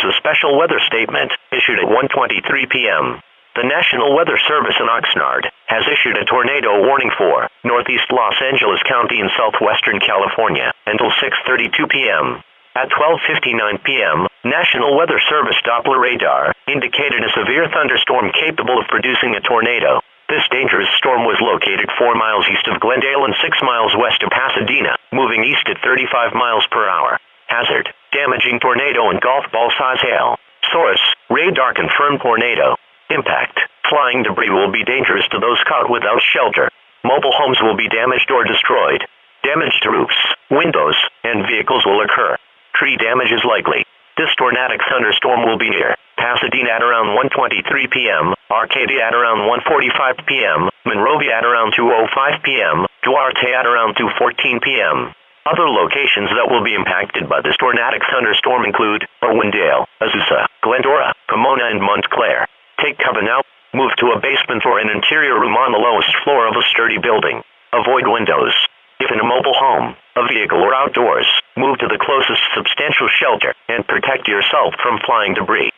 a special weather statement issued at 1:23 p.m. The National Weather Service in Oxnard has issued a tornado warning for northeast Los Angeles County in southwestern California until 6:32 p.m. At 12:59 p.m., National Weather Service Doppler radar indicated a severe thunderstorm capable of producing a tornado. This dangerous storm was located 4 miles east of Glendale and 6 miles west of Pasadena, moving east at 35 miles per hour. Hazard: damaging tornado and golf ball size hail. Source: radar confirmed tornado. Impact: flying debris will be dangerous to those caught without shelter. Mobile homes will be damaged or destroyed. Damage to roofs, windows, and vehicles will occur. Tree damage is likely. This tornadic thunderstorm will be near Pasadena at around 1:23 p.m., Arcadia at around 1:45 p.m., Monrovia at around 2:05 p.m., Duarte at around 2:14 p.m. Other locations that will be impacted by this tornadic thunderstorm include Irwindale, Azusa, Glendora, Pomona, and Montclair. Take cover now. Move to a basement or an interior room on the lowest floor of a sturdy building. Avoid windows. If in a mobile home, a vehicle, or outdoors, move to the closest substantial shelter and protect yourself from flying debris.